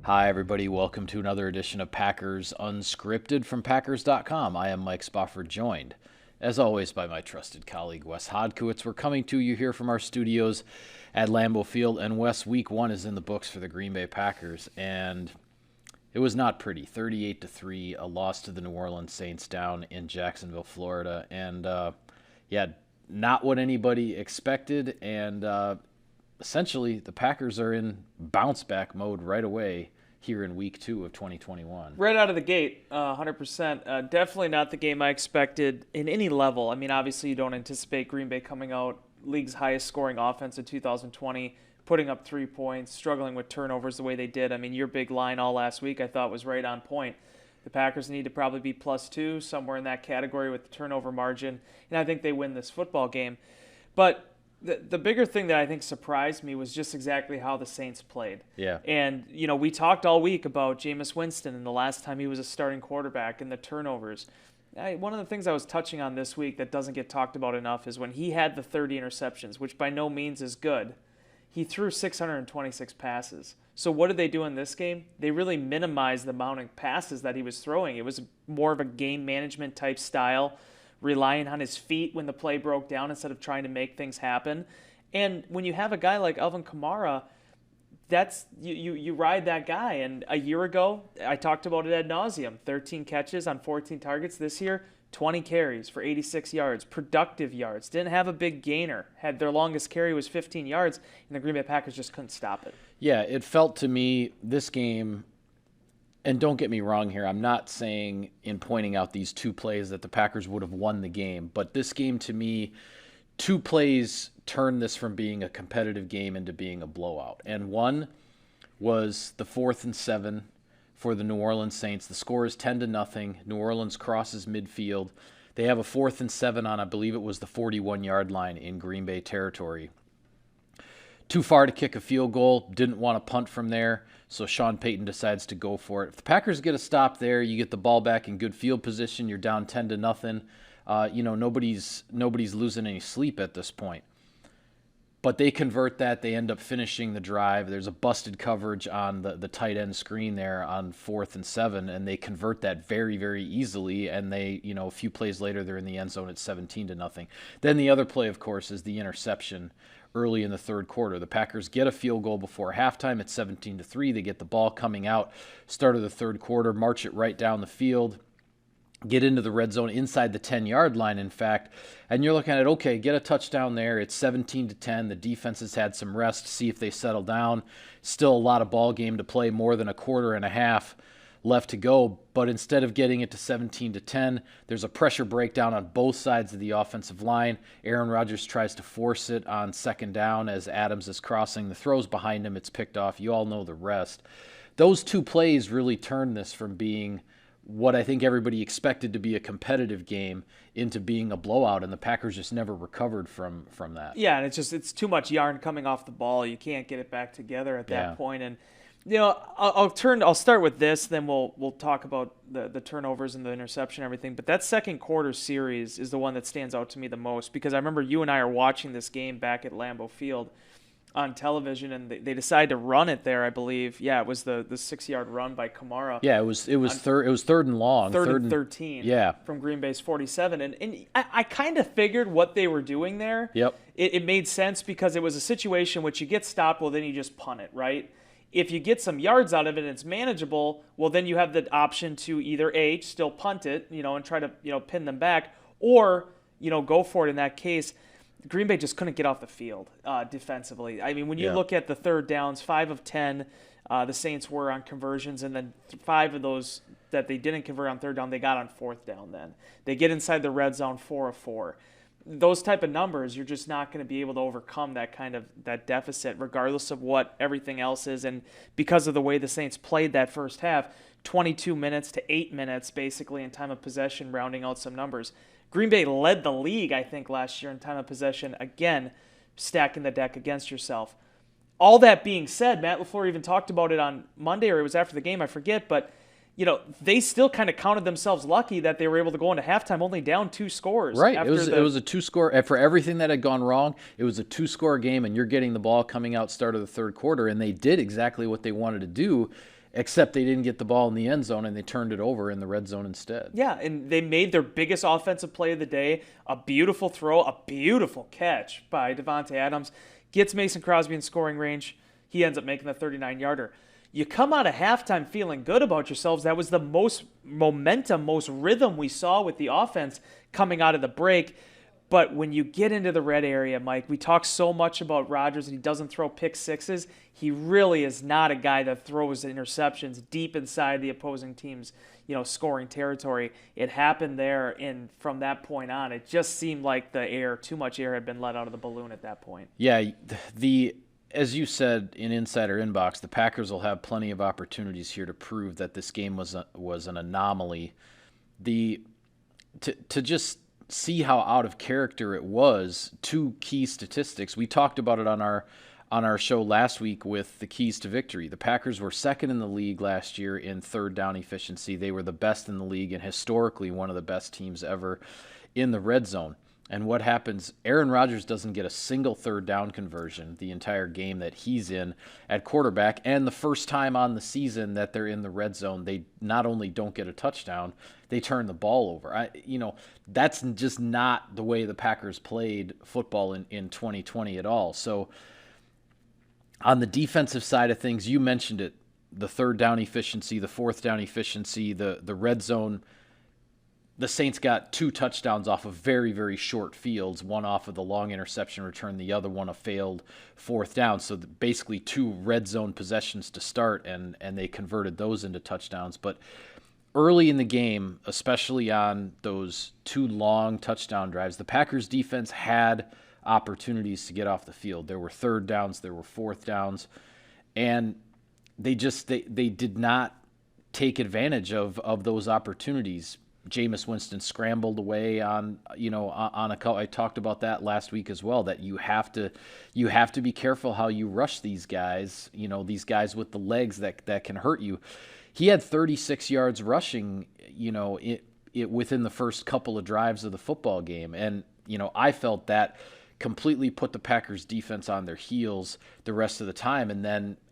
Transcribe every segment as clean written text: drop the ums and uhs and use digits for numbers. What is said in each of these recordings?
Hi, everybody. Welcome to another edition of Packers Unscripted from Packers.com. I am Mike Spofford, joined, as always, by my trusted colleague, Wes Hodkiewicz. We're coming to you here from our studios at Lambeau Field, and Wes, Week 1 is in the books for the Green Bay Packers, and it was not pretty. 38-3, a loss to the New Orleans Saints down in Jacksonville, Florida, and not what anybody expected, and essentially the Packers are in bounce-back mode right away here in Week 2 of 2021. Right out of the gate, 100%. Definitely not the game I expected in any level. I mean, obviously you don't anticipate Green Bay coming out, league's highest scoring offense in 2020, putting up 3 points, struggling with turnovers the way they did. I mean, your big line all last week I thought was right on point. The Packers need to probably be +2, somewhere in that category with the turnover margin, and I think they win this football game. But the bigger thing that I think surprised me was just exactly how the Saints played. Yeah. And, we talked all week about Jameis Winston and the last time he was a starting quarterback and the turnovers. One of the things I was touching on this week that doesn't get talked about enough is when he had the 30 interceptions, which by no means is good, he threw 626 passes. So what did they do in this game? They really minimized the amount of passes that he was throwing. It was more of a game management type style, relying on his feet when the play broke down instead of trying to make things happen. And when you have a guy like Alvin Kamara, that's you ride that guy. And a year ago, I talked about it ad nauseum. 13 catches on 14 targets. This year, 20 carries for 86 yards, productive yards. Didn't have a big gainer. Had their longest carry was 15 yards, and the Green Bay Packers just couldn't stop it. Yeah, it felt to me this game. And don't get me wrong here, I'm not saying in pointing out these two plays that the Packers would have won the game, but this game to me, two plays turned this from being a competitive game into being a blowout. And one was the 4th and 7 for the New Orleans Saints. The score is 10-0. New Orleans crosses midfield. They have a 4th and 7 on, I believe it was the 41-yard line in Green Bay territory. Too far to kick a field goal, didn't want to punt from there, so Sean Payton decides to go for it. If the Packers get a stop there, you get the ball back in good field position, you're down 10-0. Nobody's losing any sleep at this point. But they convert that, they end up finishing the drive. There's a busted coverage on the tight end screen there on 4th and 7, and they convert that very, very easily, and they, a few plays later, they're in the end zone at 17-0. Then the other play, of course, is the interception early in the third quarter. The Packers get a field goal before halftime at 17-3. They get the ball coming out, start of the third quarter, march it right down the field, get into the red zone inside the 10-yard line, in fact, and you're looking at, okay, get a touchdown there. It's 17-10. The defense has had some rest, see if they settle down. Still a lot of ball game to play, more than a quarter and a half left to go, but instead of getting it to 17-10, there's a pressure breakdown on both sides of the offensive line. Aaron Rodgers tries to force it on second down as Adams is crossing. The throw's behind him. It's picked off. You all know the rest. Those two plays really turned this from being what I think everybody expected to be a competitive game into being a blowout, and the Packers just never recovered from that. Yeah, and it's too much yarn coming off the ball. You can't get it back together at that point. And I'll start with this, then we'll talk about the turnovers and the interception and everything. But that second quarter series is the one that stands out to me the most, because I remember you and I are watching this game back at Lambeau Field on television, and they decided to run it there, I believe. Yeah, it was the 6-yard run by Kamara. Yeah, it was third and long. Third and 13. Yeah. From Green Bay's 47. And I kind of figured what they were doing there. Yep. It made sense because it was a situation which you get stopped, well, then you just punt it, right? If you get some yards out of it and it's manageable, well, then you have the option to either still punt it, and try to, pin them back, or, go for it in that case. Green Bay just couldn't get off the field defensively. I mean, when you look at the third downs, 5 of 10, the Saints were on conversions, and then 5 of those that they didn't convert on third down, they got on fourth down then. They get inside the red zone, 4 of 4. Those type of numbers, you're just not going to be able to overcome that deficit, regardless of what everything else is. And because of the way the Saints played that first half, 22 minutes to 8 minutes basically in time of possession, rounding out some numbers. Green Bay led the league, I think, last year in time of possession, again, stacking the deck against yourself. All that being said, Matt LaFleur even talked about it on Monday, or it was after the game, I forget, but they still kind of counted themselves lucky that they were able to go into halftime only down 2 scores. Right. It was a 2-score. For everything that had gone wrong, it was a 2-score game, and you're getting the ball coming out start of the third quarter, and they did exactly what they wanted to do. except they didn't get the ball in the end zone and they turned it over in the red zone instead. Yeah, and they made their biggest offensive play of the day, a beautiful throw, a beautiful catch by Davante Adams, gets Mason Crosby in scoring range. He ends up making the 39-yarder. You come out of halftime feeling good about yourselves. That was the most momentum, most rhythm we saw with the offense coming out of the break. But when you get into the red area, Mike, we talk so much about Rodgers and he doesn't throw pick sixes. He really is not a guy that throws interceptions deep inside the opposing team's, scoring territory. It happened there, and from that point on, it just seemed like too much air had been let out of the balloon at that point. Yeah, as you said in Insider Inbox, the Packers will have plenty of opportunities here to prove that this game was an anomaly. To just see how out of character it was, two key statistics. We talked about it on our show last week with the keys to victory. The Packers were second in the league last year in third down efficiency. They were the best in the league and historically one of the best teams ever in the red zone. And what happens, Aaron Rodgers doesn't get a single third down conversion the entire game that he's in at quarterback. And the first time on the season that they're in the red zone, they not only don't get a touchdown, they turn the ball over. That's just not the way the Packers played football in 2020 at all. So on the defensive side of things, you mentioned it, the third down efficiency, the fourth down efficiency, the red zone. The Saints got 2 touchdowns off of very, very short fields, one off of the long interception return, the other one a failed fourth down. So basically 2 red zone possessions to start, and they converted those into touchdowns. But early in the game, especially on those 2 long touchdown drives, the Packers defense had opportunities to get off the field. There were third downs, there were fourth downs, and they did not take advantage of those opportunities. Jameis Winston scrambled away on a couple. I talked about that last week as well, that you have to be careful how you rush these guys, these guys with the legs that can hurt you. He had 36 yards rushing, within the first couple of drives of the football game. And, I felt that completely put the Packers defense on their heels the rest of the time. And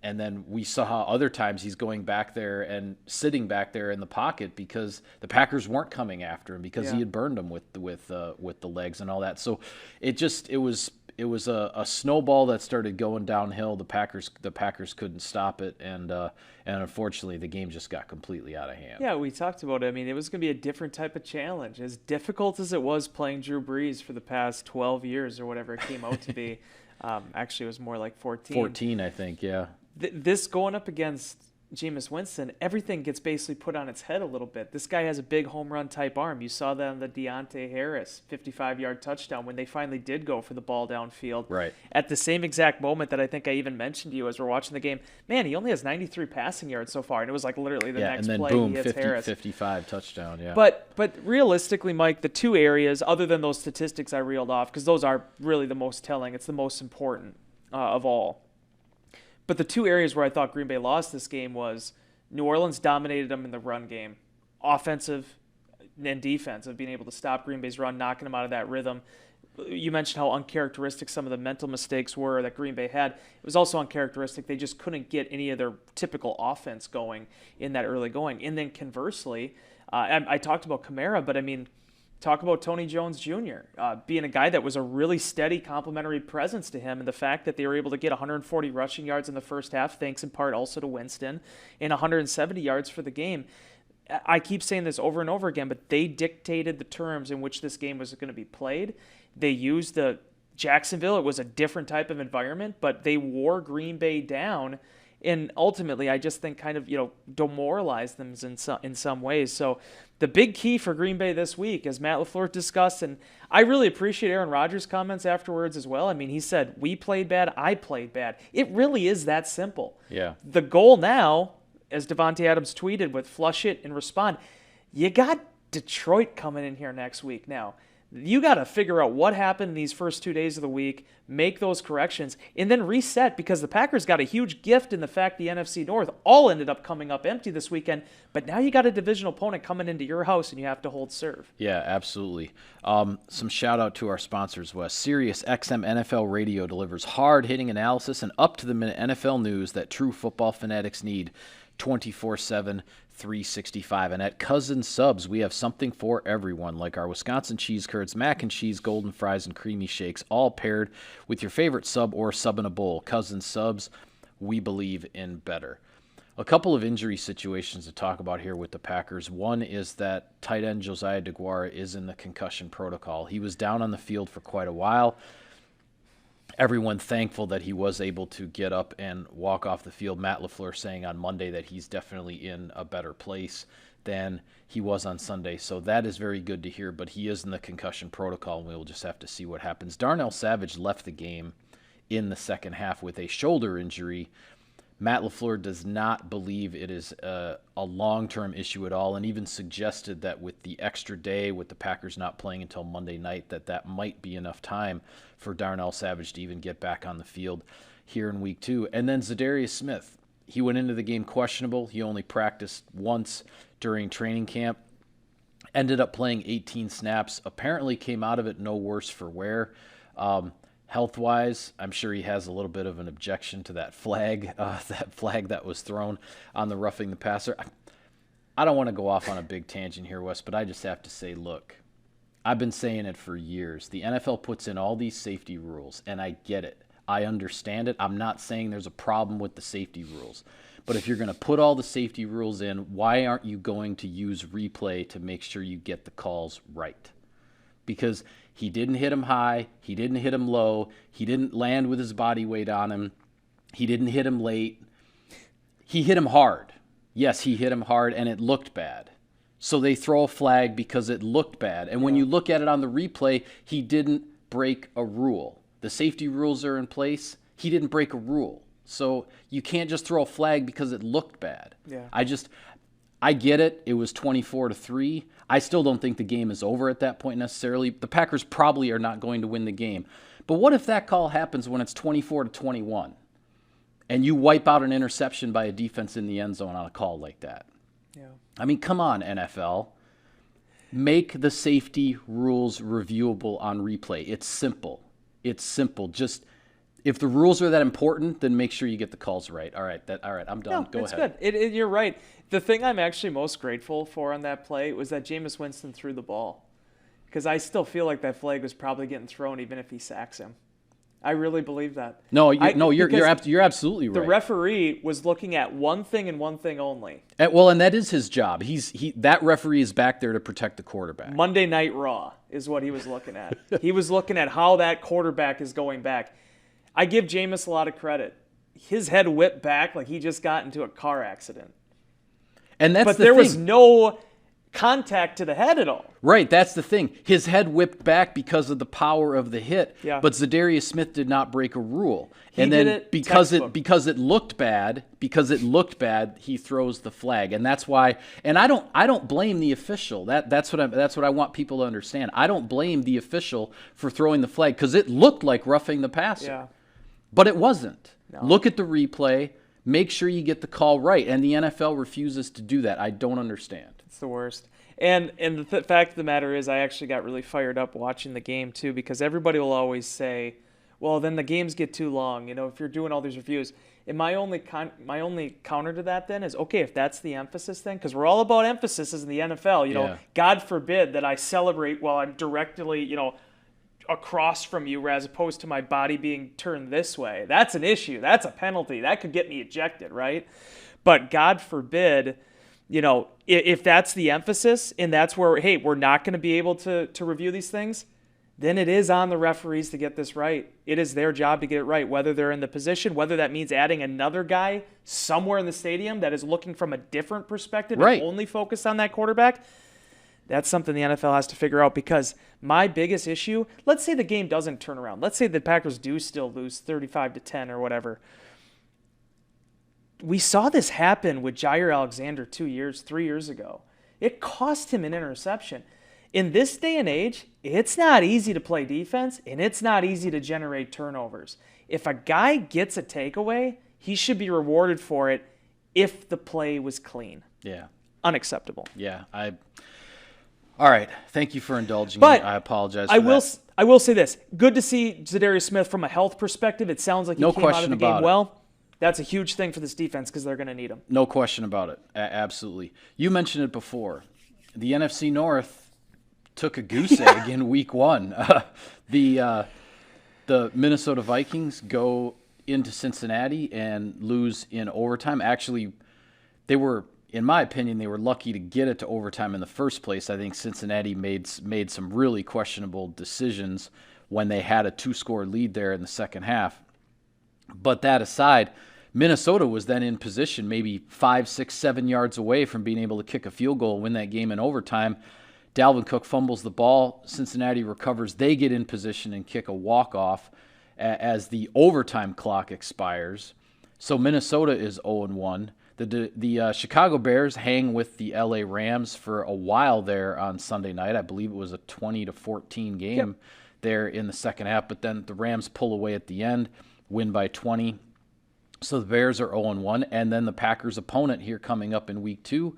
then we saw how other times he's going back there and sitting back there in the pocket because the Packers weren't coming after him because he had burned them with the legs and all that. So it was a snowball that started going downhill. The Packers couldn't stop it, and unfortunately the game just got completely out of hand. Yeah, we talked about it. I mean, it was going to be a different type of challenge. As difficult as it was playing Drew Brees for the past 12 years or whatever it came out to be. Actually, it was more like 14. 14, I think, yeah. This going up against Jameis Winston, everything gets basically put on its head a little bit. This guy has a big home run type arm. You saw that on the Deontay Harris 55-yard touchdown when they finally did go for the ball downfield. Right. At the same exact moment that I think I even mentioned to you as we're watching the game, man, he only has 93 passing yards so far, and it was like literally the next and then play boom, he hits 50, Harris. 55 touchdown, yeah. But realistically, Mike, the 2 areas, other than those statistics I reeled off, because those are really the most telling, it's the most important of all. But the 2 areas where I thought Green Bay lost this game was New Orleans dominated them in the run game, offensive and defensive, being able to stop Green Bay's run, knocking them out of that rhythm. You mentioned how uncharacteristic some of the mental mistakes were that Green Bay had. It was also uncharacteristic. They just couldn't get any of their typical offense going in that early going. And then conversely, I talked about Kamara, but I mean, talk about Tony Jones Jr. Being a guy that was a really steady complementary presence to him, and the fact that they were able to get 140 rushing yards in the first half, thanks in part also to Winston, and 170 yards for the game. I keep saying this over and over again, but they dictated the terms in which this game was going to be played. They used the Jacksonville. It was a different type of environment, but they wore Green Bay down. And ultimately, I just think kind of, demoralized them in some ways. So the big key for Green Bay this week, as Matt LaFleur discussed, and I really appreciate Aaron Rodgers' comments afterwards as well. I mean, he said, we played bad, I played bad. It really is that simple. Yeah. The goal now, as Davante Adams tweeted with flush it and respond, you got Detroit coming in here next week now. You got to figure out what happened in these first 2 days of the week, make those corrections, and then reset, because the Packers got a huge gift in the fact the NFC North all ended up coming up empty this weekend. But now you got a divisional opponent coming into your house, and you have to hold serve. Yeah, absolutely. Some shout out to our sponsors, Wes. Sirius XM NFL Radio delivers hard-hitting analysis and up-to-the-minute NFL news that true football fanatics need. 24/7, 365. And at Cousin Subs, we have something for everyone, like our Wisconsin cheese curds, mac and cheese, golden fries, and creamy shakes, all paired with your favorite sub or sub in a bowl. Cousin Subs, we believe in better. A couple of injury situations to talk about here with the Packers. One is that tight end Josiah DeGuara is in the concussion protocol. He was down on the field for quite a while. Everyone thankful that he was able to get up and walk off the field. Matt LaFleur saying on Monday that he's definitely in a better place than he was on Sunday. So that is very good to hear, but he is in the concussion protocol, and we'll just have to see what happens. Darnell Savage left the game in the second half with a shoulder injury. Matt LaFleur does not believe it is a long-term issue at all, and even suggested that with the extra day, with the Packers not playing until Monday night, that might be enough time for Darnell Savage to even get back on the field here in week 2. And then Zadarius Smith, he went into the game questionable. He only practiced once during training camp, ended up playing 18 snaps, apparently came out of it no worse for wear. Health-wise, I'm sure he has a little bit of an objection to that flag that was thrown on the roughing the passer. I don't want to go off on a big tangent here, Wes, but I just have to say, look, I've been saying it for years. The NFL puts in all these safety rules, and I get it. I understand it. I'm not saying there's a problem with the safety rules. But if you're going to put all the safety rules in, why aren't you going to use replay to make sure you get the calls right? Because he didn't hit him high, he didn't hit him low, he didn't land with his body weight on him, he didn't hit him late. He hit him hard. Yes, he hit him hard, and it looked bad. So they throw a flag because it looked bad. And when you look at it on the replay, he didn't break a rule. The safety rules are in place. He didn't break a rule. So you can't just throw a flag because it looked bad. Yeah. I get it. It was 24-3. I still don't think the game is over at that point necessarily. The Packers probably are not going to win the game. But what if that call happens when it's 24-21 and you wipe out an interception by a defense in the end zone on a call like that? Yeah. I mean, come on, NFL. Make the safety rules reviewable on replay. It's simple. It's simple. Just if the rules are that important, then make sure you get the calls right. All right, I'm done. No, Go it's ahead. good. You're right. The thing I'm actually most grateful for on that play was that Jameis Winston threw the ball, because I still feel like that flag was probably getting thrown even if he sacks him. I really believe that. You're absolutely right. The referee was looking at one thing and one thing only. And that is his job. That referee is back there to protect the quarterback. Monday Night Raw is what he was looking at. He was looking at how that quarterback is going back. I give Jameis a lot of credit. His head whipped back like he just got into a car accident. And that's but the there thing. was no contact to the head at all. Right, that's the thing. His head whipped back because of the power of the hit. Yeah. But Zadarius Smith did not break a rule. He and then did it because textbook. it looked bad, he throws the flag. And that's why, and I don't blame the official. That's what I want people to understand. I don't blame the official for throwing the flag because it looked like roughing the passer. Yeah. But it wasn't. No. Look at the replay. Make sure you get the call right. And the NFL refuses to do that. I don't understand. It's the worst. And the fact of the matter is, I actually got really fired up watching the game too, because everybody will always say, well, then the games get too long, if you're doing all these reviews. And my only counter to that then is, okay, if that's the emphasis then, because we're all about emphasis in the NFL, God forbid that I celebrate while I'm directly, across from you as opposed to my body being turned this way. That's an issue. That's a penalty. That could get me ejected, right? But God forbid, if that's the emphasis and that's where, hey, we're not going to be able to review these things, then it is on the referees to get this right. It is their job to get it right, whether they're in the position, whether that means adding another guy somewhere in the stadium that is looking from a different perspective right. and only focused on that quarterback. That's something the NFL has to figure out, because my biggest issue, let's say the game doesn't turn around. Let's say the Packers do still lose 35-10 or whatever. We saw this happen with Jair Alexander 3 years ago. It cost him an interception. In this day and age, it's not easy to play defense, and it's not easy to generate turnovers. If a guy gets a takeaway, he should be rewarded for it if the play was clean. Yeah. Unacceptable. Yeah. All right. Thank you for indulging me. I apologize for that. I will say this. Good to see Zadarius Smith from a health perspective. It sounds like he came out of the game well. That's a huge thing for this defense because they're going to need them. No question about it. Absolutely. You mentioned it before. The NFC North took a goose egg in week 1. The Minnesota Vikings go into Cincinnati and lose in overtime. Actually, they were, in my opinion, they were lucky to get it to overtime in the first place. I think Cincinnati made some really questionable decisions when they had a 2-score lead there in the second half. But that aside, Minnesota was then in position maybe 5, 6, 7 yards away from being able to kick a field goal and win that game in overtime. Dalvin Cook fumbles the ball. Cincinnati recovers. They get in position and kick a walk-off as the overtime clock expires. So Minnesota is 0-1. The Chicago Bears hang with the LA Rams for a while there on Sunday night. I believe it was a 20-14 game there in the second half. But then the Rams pull away at the end, win by 20. So the Bears are 0-1. And then the Packers' opponent here coming up in week 2,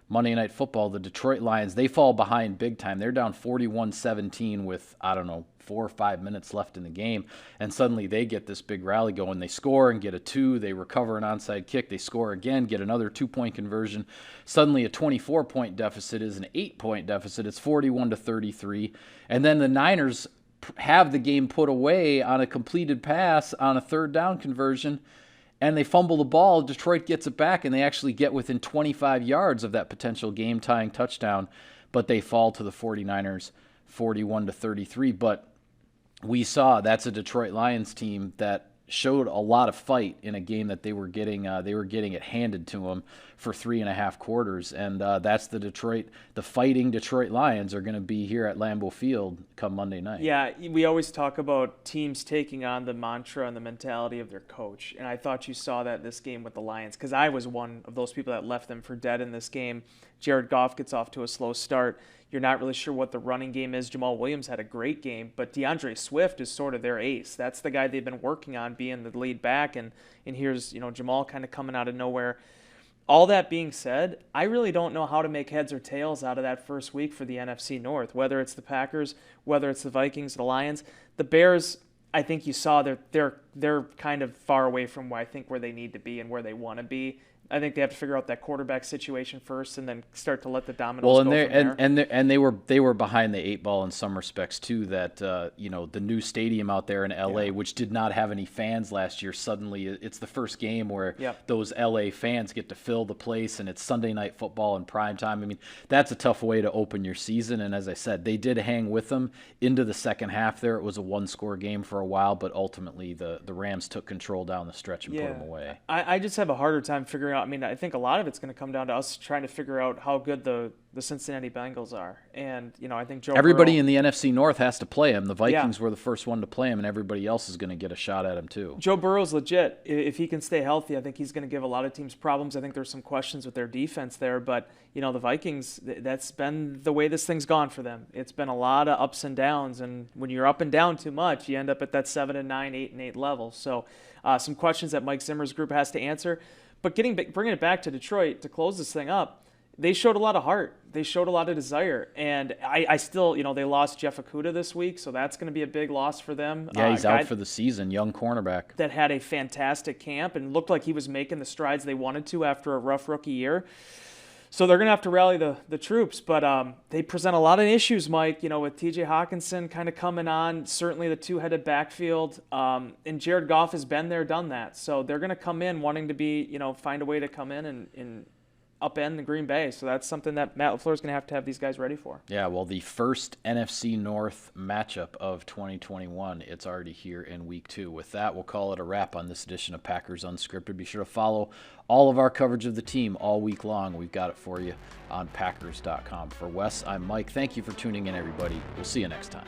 Monday Night Football, the Detroit Lions, they fall behind big time. They're down 41-17 with, 4 or 5 minutes left in the game. And suddenly they get this big rally going. They score and get a 2. They recover an onside kick. They score again, get another 2-point conversion. Suddenly a 24-point deficit is an 8-point deficit. It's 41-33. And then the Niners have the game put away on a completed pass on a third down conversion. And they fumble the ball. Detroit gets it back, and they actually get within 25 yards of that potential game-tying touchdown. But they fall to the 49ers 41-33. But we saw that's a Detroit Lions team that showed a lot of fight in a game that they were getting it handed to them for 3.5 quarters, and that's the Fighting Detroit Lions are going to be here at Lambeau Field come Monday night. Yeah, we always talk about teams taking on the mantra and the mentality of their coach, and I thought you saw that in this game with the Lions because I was one of those people that left them for dead in this game. Jared Goff gets off to a slow start. You're not really sure what the running game is. Jamal Williams had a great game, but DeAndre Swift is sort of their ace. That's the guy they've been working on being the lead back, and here's Jamal kind of coming out of nowhere. All that being said, I really don't know how to make heads or tails out of that first week for the NFC North, whether it's the Packers, whether it's the Vikings, the Lions. The Bears, I think you saw they're kind of far away from where they need to be and where they want to be. I think they have to figure out that quarterback situation first, and then start to let the dominoes go from there. And they were behind the 8 ball in some respects too. That the new stadium out there in LA, which did not have any fans last year, suddenly it's the first game where those LA fans get to fill the place, and it's Sunday Night Football in prime time. I mean, that's a tough way to open your season. And as I said, they did hang with them into the second half. There, it was a 1-score game for a while, but ultimately the Rams took control down the stretch and put them away. I just have a harder time figuring out. I mean, I think a lot of it's going to come down to us trying to figure out how good the Cincinnati Bengals are. And, I think everybody in the NFC North has to play him. The Vikings were the first one to play him, and everybody else is going to get a shot at him too. Joe Burrow's legit. If he can stay healthy, I think he's going to give a lot of teams problems. I think there's some questions with their defense there. But, the Vikings, that's been the way this thing's gone for them. It's been a lot of ups and downs. And when you're up and down too much, you end up at that 7-9, 8-8 level. So some questions that Mike Zimmer's group has to answer. But bringing it back to Detroit to close this thing up, they showed a lot of heart. They showed a lot of desire. And I still, they lost Jeff Okudah this week, so that's going to be a big loss for them. Yeah, he's out for the season, young cornerback. That had a fantastic camp and looked like he was making the strides they wanted to after a rough rookie year. So they're going to have to rally the troops. But they present a lot of issues, Mike, with T.J. Hawkinson kind of coming on, certainly the two-headed backfield. And Jared Goff has been there, done that. So they're going to come in wanting to be, find a way to come in and upend the Green Bay. So that's something that Matt LaFleur is going to have these guys ready for. Yeah, well, the first NFC North matchup of 2021, it's already here in week 2. With that, we'll call it a wrap on this edition of Packers Unscripted. Be sure to follow all of our coverage of the team all week long. We've got it for you on Packers.com. For Wes, I'm Mike. Thank you for tuning in, everybody. We'll see you next time.